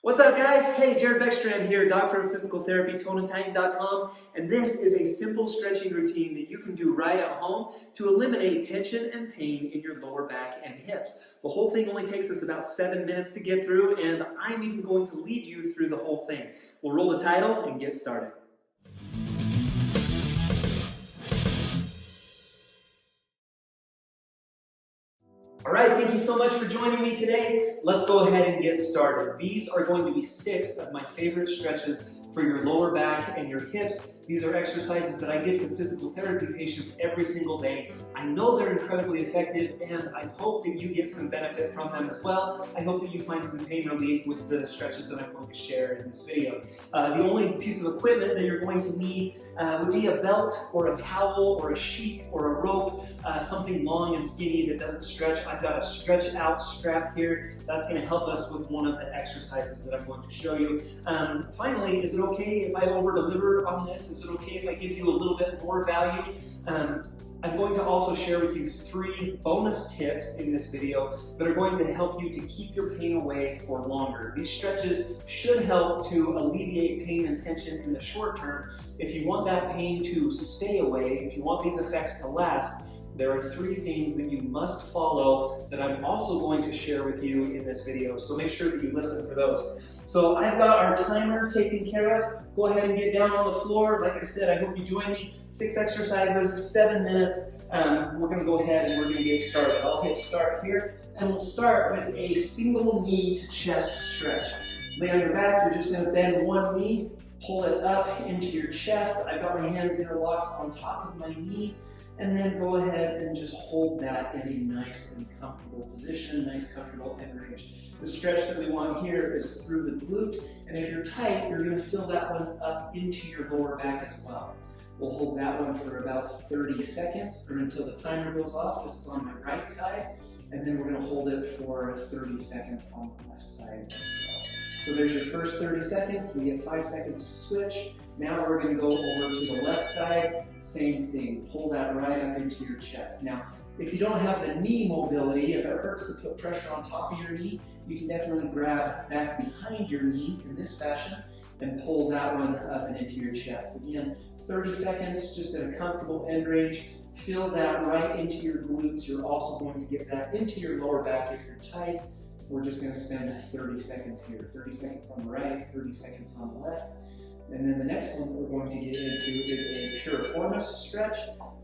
What's up, guys? Hey, Jared Beckstrand here, Doctor of Physical Therapy, ToneandTighten.com, and this is a simple stretching routine that you can do right at home to eliminate tension and pain in your lower back and hips. The whole thing only takes us about 7 minutes to get through, and I'm even going to lead you through the whole thing. We'll roll the title and get started. All right, thank you so much for joining me today. Let's go ahead and get started. These are going to be 6 of my favorite stretches for your lower back and your hips. These are exercises that I give to physical therapy patients every single day. I know they're incredibly effective, and I hope that you get some benefit from them as well. I hope that you find some pain relief with the stretches that I'm going to share in this video. The only piece of equipment that you're going to need would be a belt or a towel or a sheet or a rope, something long and skinny that doesn't stretch. I've got a stretch out strap here. That's going to help us with one of the exercises that I'm going to show you. Finally, is it okay if I over-deliver on this? Is it okay if I give you a little bit more value? I'm going to also share with you 3 bonus tips in this video that are going to help you to keep your pain away for longer. These stretches should help to alleviate pain and tension in the short term. If you want that pain to stay away, if you want these effects to last, there are 3 things that you must follow that I'm also going to share with you in this video, so make sure that you listen for those. So I've got our timer taken care of. Go ahead and get down on the floor. Like I said, I hope you join me. 6 exercises, 7 minutes. We're gonna go ahead and we're gonna get started. I'll hit start here, and we'll start with a single knee to chest stretch. Lay on your back, you're just gonna bend one knee, pull it up into your chest. I've got my hands interlocked on top of my knee, and then go ahead and just hold that in a nice and comfortable position, nice comfortable end range. The stretch that we want here is through the glute, and if you're tight, you're going to fill that one up into your lower back as well. We'll hold that one for about 30 seconds or until the timer goes off. This is on my right side, and then we're going to hold it for 30 seconds on the left side as well. So there's your first 30 seconds. We get 5 seconds to switch. Now we're going to go over to the left side. Same thing. Pull that right up into your chest. Now, if you don't have the knee mobility, if it hurts to put pressure on top of your knee, you can definitely grab back behind your knee in this fashion and pull that one up and into your chest. Again, 30 seconds, just at a comfortable end range. Feel that right into your glutes. You're also going to get that into your lower back if you're tight. We're just going to spend 30 seconds here. 30 seconds on the right, 30 seconds on the left. And then the next one we're going to get into is a PIRIFORMIS stretch.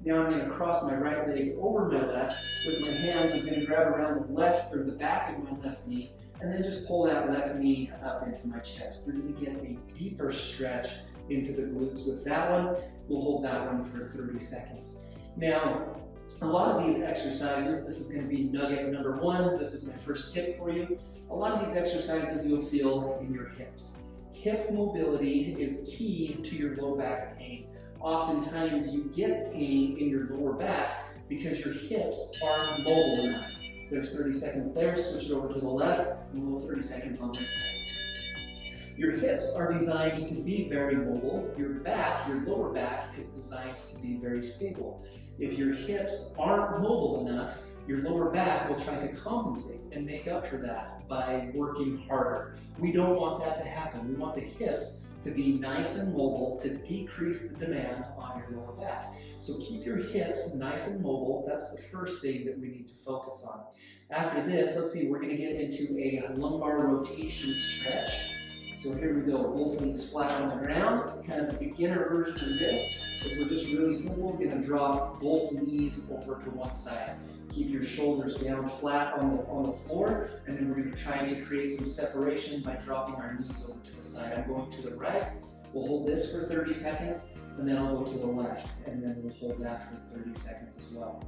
Now I'm going to cross my right leg over my left. With my hands, I'm going to grab around the left or the back of my left knee, and then just pull that left knee up into my chest. We're going to get a deeper stretch into the glutes with that one. We'll hold that one for 30 seconds. Now, a lot of these exercises, this is going to be nugget number 1. This is my first tip for you. A lot of these exercises you'll feel in your hips. Hip mobility is key to your low back pain. Oftentimes you get pain in your lower back because your hips aren't mobile enough. There's 30 seconds there, switch it over to the left, and we'll 30 seconds on this side. Your hips are designed to be very mobile. Your back, your lower back, is designed to be very stable. If your hips aren't mobile enough, your lower back will try to compensate and make up for that by working harder. We don't want that to happen. We want the hips to be nice and mobile to decrease the demand on your lower back. So keep your hips nice and mobile. That's the first thing that we need to focus on. After this, let's see, we're going to get into a lumbar rotation stretch. So here we go, both knees flat on the ground. Kind of the beginner version of this is we're just really simple. We're going to drop both knees over to one side. Keep your shoulders down flat on the floor, and then we're going to try to create some separation by dropping our knees over to the side. I'm going to the right. We'll hold this for 30 seconds, and then I'll go to the left, and then we'll hold that for 30 seconds as well.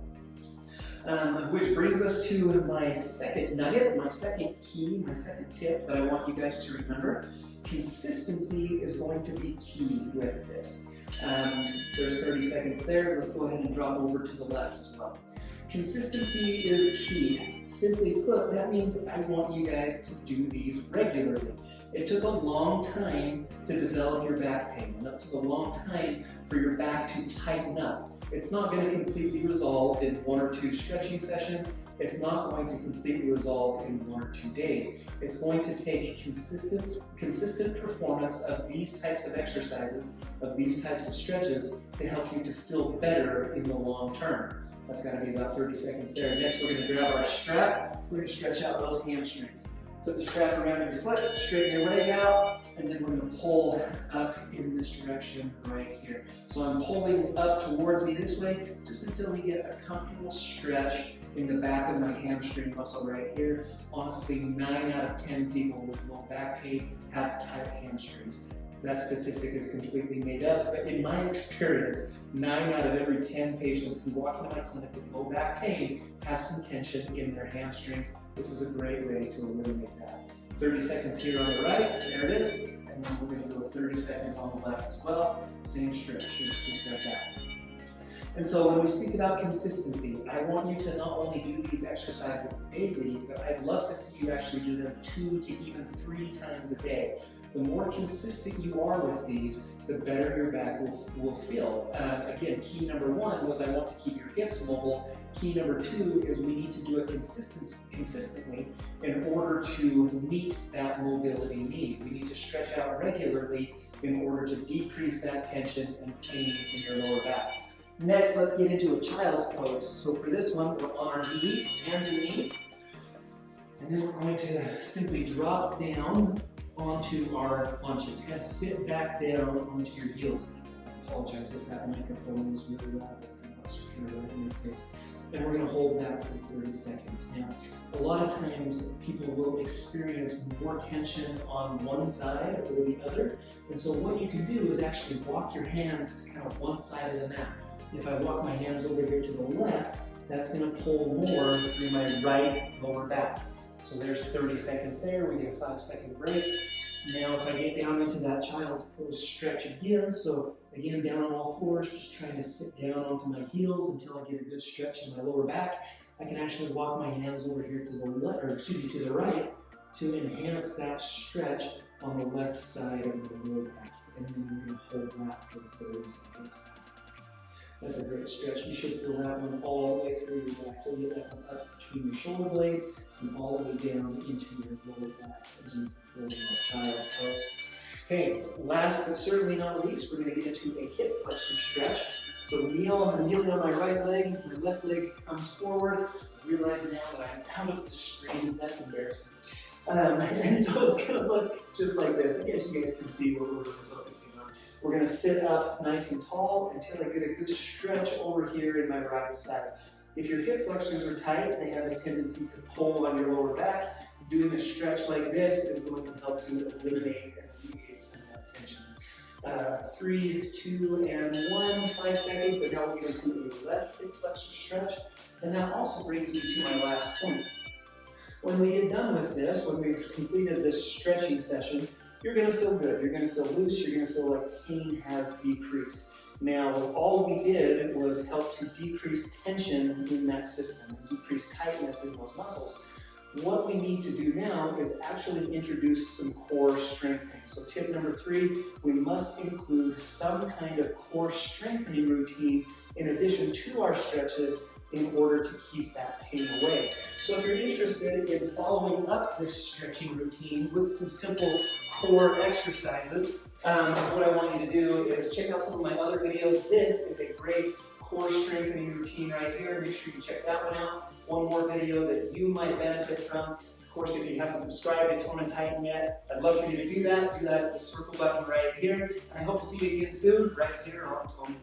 Which brings us to my second nugget, my second key, my second tip that I want you guys to remember. Consistency is going to be key with this. There's 30 seconds there. Let's go ahead and drop over to the left as well. Consistency is key. Simply put, that means I want you guys to do these regularly. It took a long time to develop your back pain, and it took a long time for your back to tighten up. It's not going to completely resolve in 1 or 2 stretching sessions. It's not going to completely resolve in 1 or 2 days. It's going to take consistent performance of these types of exercises, of these types of stretches, to help you to feel better in the long term. That's got to be about 30 seconds there. Next, we're going to grab our strap. We're going to stretch out those hamstrings. Put the strap around your foot, straighten your leg out, and then we're going to pull up in this direction right here. So I'm pulling up towards me this way, just until we get a comfortable stretch in the back of my hamstring muscle right here. Honestly, 9 out of 10 people with low back pain have tight hamstrings. That statistic is completely made up, but in my experience, 9 out of every 10 patients who walk into my clinic with low back pain have some tension in their hamstrings. This is a great way to eliminate that. 30 seconds here on the right, there it is, and then we're going to go 30 seconds on the left as well. Same stretch, just reset that. And so when we speak about consistency, I want you to not only do these exercises daily, but I'd love to see you actually do them 2 to even 3 times a day. The more consistent you are with these, the better your back will feel. Again, key number 1 was I want to keep your hips mobile. Key number 2 is we need to do it consistently in order to meet that mobility need. We need to stretch out regularly in order to decrease that tension and pain in your lower back. Next, let's get into a child's pose. So for this one, we're on our knees, hands and knees. And then we're going to simply drop down onto our haunches. Kind of sit back down onto your heels. I apologize if that microphone is really loud. I'm not secure right in your face. And we're going to hold that for 30 seconds. Now, a lot of times people will experience more tension on one side or the other. And so what you can do is actually walk your hands to kind of one side of the mat. If I walk my hands over here to the left, that's going to pull more through my right lower back. So there's 30 seconds there. We get a 5-second break. Now if I get down into that child's pose stretch again, so again down on all fours, just trying to sit down onto my heels until I get a good stretch in my lower back. I can actually walk my hands over here to the left, or excuse me, to the right, to enhance that stretch on the left side of the lower back. And then we're going to hold that for 30 seconds. That's a great stretch. You should feel that one all the way through your back. You'll get that one up between your shoulder blades and all the way down into your lower back as you feel that child's pose. Okay, last but certainly not least, we're going to get into a hip flexor stretch. So I'm kneeling on my right leg, my left leg comes forward. Realize now that I'm out of the screen. That's embarrassing. And so it's going to look just like this. I guess you guys can see what we're focusing on. We're going to sit up nice and tall until I get a good stretch over here in my right side. If your hip flexors are tight, they have a tendency to pull on your lower back. Doing a stretch like this is going to help to eliminate and alleviate some of that tension. 3, 2, and 1, 5 seconds, and now we're going to do a left hip flexor stretch. And that also brings me to my last point. When we get done with this, when we've completed this stretching session, you're going to feel good. You're going to feel loose. You're going to feel like pain has decreased. Now, all we did was help to decrease tension in that system, decrease tightness in those muscles. What we need to do now is actually introduce some core strengthening. So tip number 3, we must include some kind of core strengthening routine in addition to our stretches in order to keep that pain away. So if you're interested in following up this stretching routine with some simple core exercises, what I want you to do is check out some of my other videos. This is a great core strengthening routine right here. Make sure you check that one out. One more video that you might benefit from. Of course, if you haven't subscribed to Tone and Tighten yet, I'd love for you to do that. Do that with the circle button right here. And I hope to see you again soon, right here on Tone and Tighten.